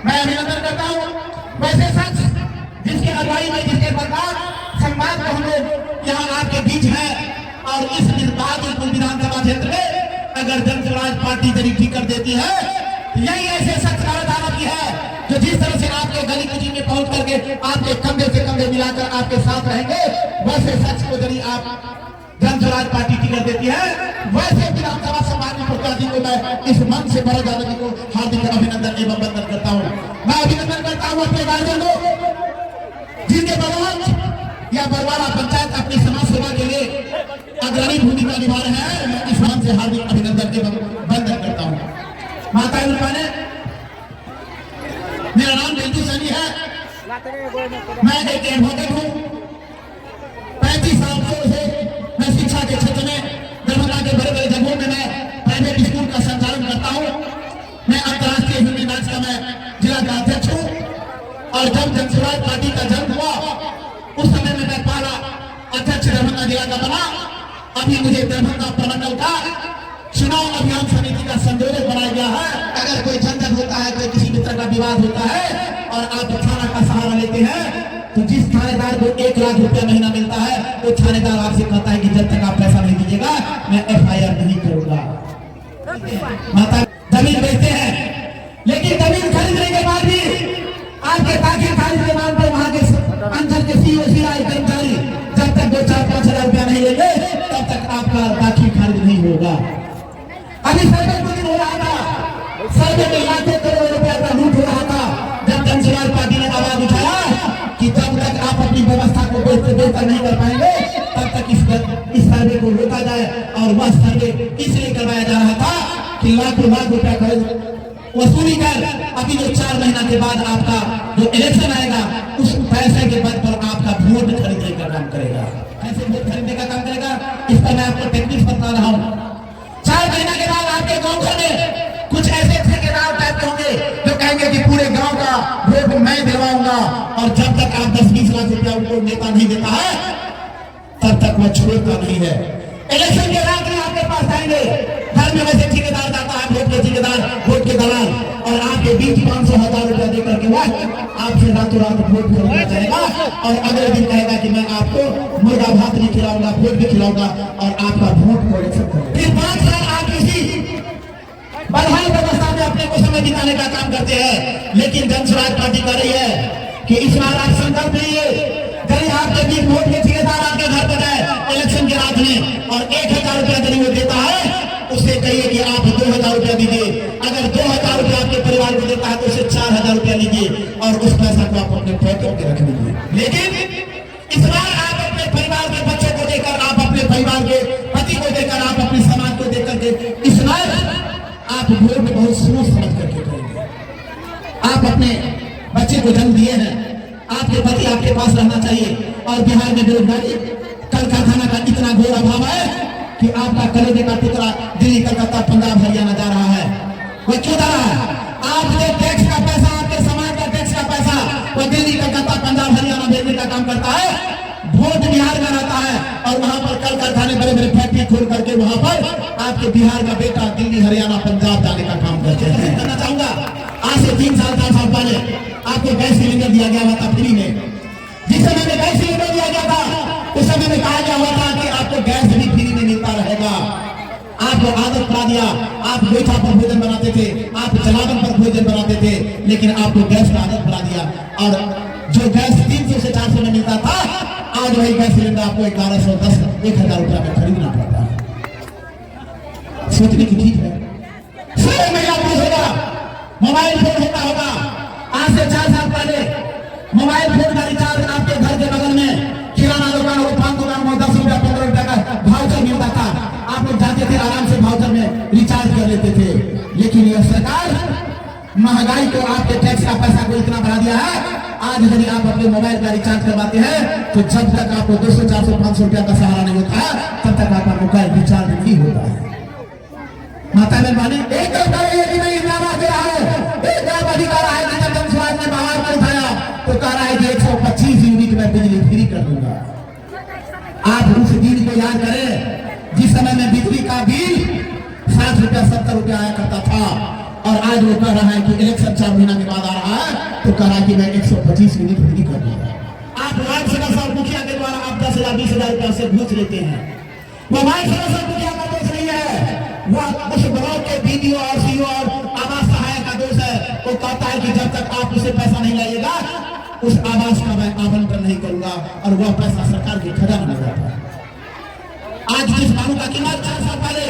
मैं अभिनंदन करता हूँ वैसे शख्स जिसकी अगुवाई में, जिसके प्रकार संवाद को हम लोग यहाँ आपके बीच है। और इस निर्वाचित विधानसभा क्षेत्र में अगर जन स्वराज पार्टी यदि ठीक कर देती है तो यही ऐसे शख्स की है जो जिस तरह से आपके गली कुची में पहुंच करके आपके कंधे से कंधे मिलाकर आपके साथ रहेंगे, वैसे शख्स को यदि आप जन स्वराज पार्टी टिकट देती है, वैसे विधानसभा समाज प्रत्याशी को मैं इस मन से भरत यादव जी को हार्दिक अभिनंदन एवं वंदन करता हूँ। मैं अभिनंदन करता हूँ अपने गार्जियन को जिनके बदौलत या बरवाड़ा पंचायत अपनी समाज सेवा के लिए अग्रणी भूमिका निभा रहे हैं। मैं इस मन से हार्दिक अभिनंदन एवं वंदन करता हूँ। माता ने मेरा नाम बिंदु सैनी है, मैं एक एडवोकेट हूँ। 35 साल से मैं शिक्षा के क्षेत्र में दरभंगा के बड़े बड़े जगहों में मैं प्राइवेट स्कूल का संचालन करता हूँ। मैं अंतर्राष्ट्रीय ह्यूमन राइट्स का मैं जिला का अध्यक्ष हूँ। और जब जन स्वराज पार्टी का जन्म हुआ उस समय में मैं पहला अध्यक्ष दरभंगा जिला का बना। अभी मुझे दरभंगा प्रमंडल का चुनाव अभियान समिति का संयोजक बनाया गया है। अगर कोई झंझट होता है, कोई किसी भी तरह का विवाद होता है और आप थाना का सहारा लेते हैं, तो जिस थानेदार को 1 लाख रुपया महीना मिलता है, वो थानेदार आपसे कहता है कि जब तक आप पैसा नहीं दीजिएगा मैं FIR नहीं करूंगा। माता जमीन बेचते हैं, लेकिन जमीन खरीदने के बाद भी आपके ताकि खारिज के नाम पर वहां के अंचल के CO कर्मचारी जब तक 2-4-5 हजार रुपया नहीं लेंगे तब तक आपका दाखिल खारिज नहीं होगा। अभी सर्वे को दिन हो रहा था, सर्वे में लाखों करोड़ रुपया का लूट हो रहा था। जब जन स्वराज पार्टी ने आवाज उठाया कि जब तक आप अपनी व्यवस्था को बेहतर नहीं कर पाएंगे तब तक इस सर्वे को रोका जाए। और वह सर्वे इसलिए करवाया जा रहा था कि लाखों लाख रुपया खर्च वसूली कर अभी जो 4 महीना के बाद आपका जो इलेक्शन आएगा उस पैसे के बल पर आपका वोट खरीदने का काम करेगा। कैसे वोट खरीदने का काम करेगा, इस पर मैं आपको टेक्निक्स बता रहा हूँ। 4 महीना के बाद आपके गांव घर में कुछ ऐसे ठेकेदार टाइप के होंगे जो कहेंगे कि पूरे गांव का वोट मैं दिलवाऊंगा। और जब तक आप 10-20 लाख रुपया उनको नेता नहीं देता है तब तक वह छोड़ता नहीं है। इलेक्शन के रात में आपके पास आएंगे, घर में वैसे ठेकेदार जाता है, वोट के ठेकेदार, वोट के दलाल, और आपके बीच 500,000 रुपया देकर के वह आपसे रातों रात वोट खरीदना चाहेगा। और अगले दिन कहेगा कि मैं आपको मुर्गा भात नहीं खिलाऊंगा, वोट भी खिलाऊंगा और आपका वोट को इलेक्शन करेगा। फिर 5 साल आप इसी बदहाल व्यवस्था में अपने को समय बिताने का काम करते हैं। लेकिन जन स्वराज पार्टी कर रही है कि इस बार आप संकल्प लीजिए, यदि आपके बीच वोट के ठेकेदार आपके घर पर जाए इलेक्शन के रात में और 1,000 रुपया यदि वो देता है, उससे कहिए कि आप 2,000 रुपया दीजिए। अगर 2,000 रुपया आपके परिवार को देता है तो उसे 4,000 रुपया लीजिए और उस पैसा को आप अपने पॉकेट में रख लीजिए। लेकिन इस बार आप अपने परिवार के बच्चों को देकर, आप अपने परिवार के पति को देकर, आप अपने समाज को देकर के इस बार आप वोट में बहुत सोच समझ करके करेंगे। आप अपने बच्चे को जन्म दिए हैं, आपके पति आपके पास रहना चाहिए। और बिहार में बेरोजगारी, कल कारखाना का इतना घोर अभाव है कि आपका कलेजे का टुकड़ा दिल्ली, कलकत्ता, पंजाब, हरियाणा जा रहा है। वह क्यों जा रहा है? आप जो टैक्स का पैसा, आपके समाज का टैक्स का पैसा वह दिल्ली, कलकत्ता, पंजाब, हरियाणा भेजने का काम करता है। वोट बिहार में रहता है और वहां पर कल कारखाने बड़े बड़े फैक्ट्री खोल करके वहां पर आपके बिहार का बेटा दिल्ली, हरियाणा, पंजाब जाने का काम करते हैं। कहना चाहूंगा, आज से 3 साल 4 साल पहले आपको गैस सिलेंडर दिया गया हुआ था फ्री में। जिस समय में गैस सिलेंडर दिया गया था उस समय में कहा गया हुआ था कि आपको गैस भी फ्री में मिलता रहेगा। आपको आदत पड़ा दिया, आप गोईठा पर भोजन बनाते थे, आप जलावन पर भोजन बनाते थे, लेकिन आपको गैस का आदत पड़ा दिया। और जो गैस 300 से 400 में मिलता था, आज वही गैस सिलेंडर आपको 1110 1,000 रुपया में खरीदना पड़ता है। सोचने की ठीक है। सारे महिला पुरुष होगा, मोबाइल फोन होता होगा। आज से 4 साल पहले मोबाइल फोन का रिचार्ज आपके घर के बगल में किराना दुकान और पान दुकान में 10 रुपया 15 रुपया का भाउचर मिलता था। आप लोग जाते थे, आराम से भाउचर में रिचार्ज कर लेते थे। लेकिन यह सरकार महंगाई को, आपके टैक्स का पैसा को इतना बढ़ा दिया है। आज यदि आप अपने मोबाइल का रिचार्ज करवाते हैं तो जब तक आपको 200, 400, 500 रुपया का सहारा नहीं होता है तब तक आपका मोबाइल रिचार्ज नहीं होता है। माता ने माने एक अधिकार है कि जब जन स्वराज ने बाहर में उठाया तो कह रहा है कि 125 यूनिट में बिजली फ्री कर दूंगा। आप उस दिन को याद करें जिस समय में बिजली का बिल 60 रुपया 70 रुपया आया करता था और आज वो कह रहा है कि इलेक्शन 4 महीना के बाद आ रहा है तो कहा कि मैं 125 यूनिट फ्री कर दूंगा। आप वार्ड सदस्य मुखिया के द्वारा आप 10,000 20,000 रुपया से घूस लेते हैं। वो वार्ड सदस्य मुखिया का दोष नहीं है, वह उस ब्लॉक के बीडीओ और सीओ और आवास सहायक का दोष है। वो कहता है कि जब तक आप उसे पैसा नहीं लाइएगा उस आवास का मैं आवंटन नहीं करूंगा, और वह पैसा सरकार के खजाने में जाता है। आज जिस बालू का कीमत 4 साल पहले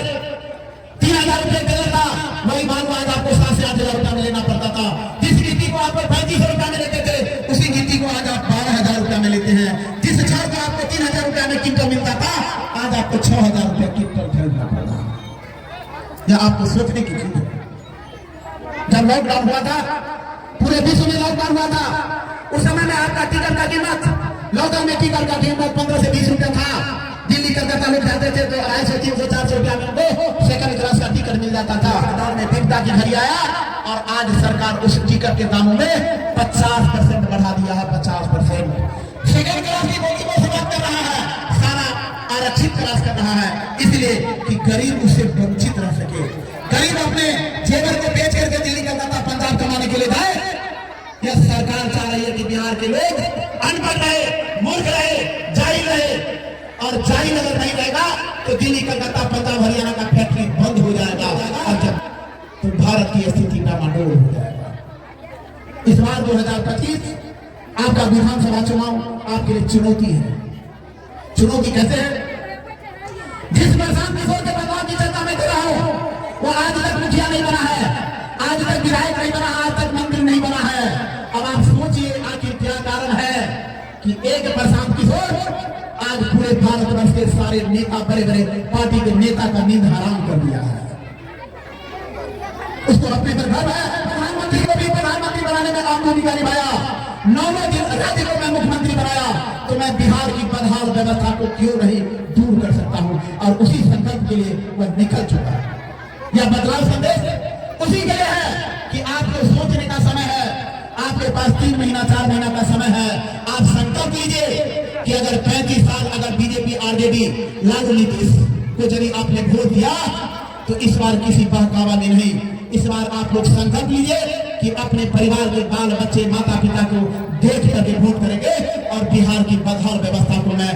3,000 रुपए दे था, वही बालू आज आपको 7 से 8,000 रुपया में लेना पड़ता था। जिस गिट्टी को आप 3500 रुपया में लेते थे, उसी गिट्टी को आज आप 12,000 रुपया में लेते हैं। जिस छड़ को आपको 3,000 रुपया में क्विंटल मिलता था, आज आपको 6,000 रुपया क्विंटल खरीदना पड़ता है। यह आपको सोचने की चीज है। जब लॉकडाउन हुआ था, पूरे विश्व में लॉकडाउन हुआ था, उस समय में आपका टिकट का कीमत, लॉकडाउन में टिकट का कीमत 15 से 20 रुपया था। दिल्ली कलकत्ता लोग जाते थे तो 250 300 400 रुपया में वो सेकंड क्लास का टिकट मिल जाता था। लॉकडाउन में विपदा की घड़ी आया और आज सरकार उस टिकट के दामों में 50% बढ़ा दिया है। 50% सेकंड क्लास की बोगी में से बात कर रहा है, सारा आरक्षित क्लास कर रहा है, इसलिए कि गरीब उससे वंचित रह सके। गरीब अपने जेवर को बेच करके दिल्ली कलकत्ता पंजाब कमाने के लिए जाए। यह सरकार चाह रही है कि बिहार के लोग अनपढ़ रहे, मूर्ख रहे, जाहिल रहे, और जाहिल अगर नहीं रहेगा तो दिल्ली कलकत्ता पंजाब हरियाणा का फैक्ट्री बंद हो जाएगा, और जब तो भारत की स्थिति डामाडोल हो जाएगा। इस बार 2025 आपका विधानसभा चुनाव आपके लिए चुनौती है। चुनौती कैसे है? जिस प्रशांत किशोर के बदलाव की चर्चा में कर रहा हूं, वो आज तक मुखिया नहीं बना है, आज तक विधायक नहीं बना, आज तक मंत्री नहीं बना है। अब आप सोचिए आखिर क्या कारण है कि एक प्रशांत किशोर आज पूरे भारतवर्ष के सारे नेता, बड़े बड़े पार्टी के नेता का नींद हराम कर दिया है। उसको अपने पर गर्व है। प्रधानमंत्री को भी प्रधानमंत्री बनाने में आम भूमिका निभाया, 9 दिन राज्य को मैं मुख्यमंत्री बनाया, तो मैं बिहार की बदहाल व्यवस्था को क्यों नहीं दूर कर सकता हूं, और उसी संकल्प के लिए वह निकल चुका है। यह बदलाव संदेश उसी के लिए है कि आपको सोचने का समय है। आपके पास 3 महीना 4 महीना का समय है। आप संकल्प लीजिए कि अगर 35 साल अगर बीजेपी आरजेडी लालू नीतीश को यदि आपने वोट दिया तो इस बार किसी बहकावा में नहीं, इस बार आप लोग संकल्प लीजिए कि अपने परिवार के बाल बच्चे माता पिता को देख करके वोट करेंगे, और बिहार की बदहाल व्यवस्था को मैं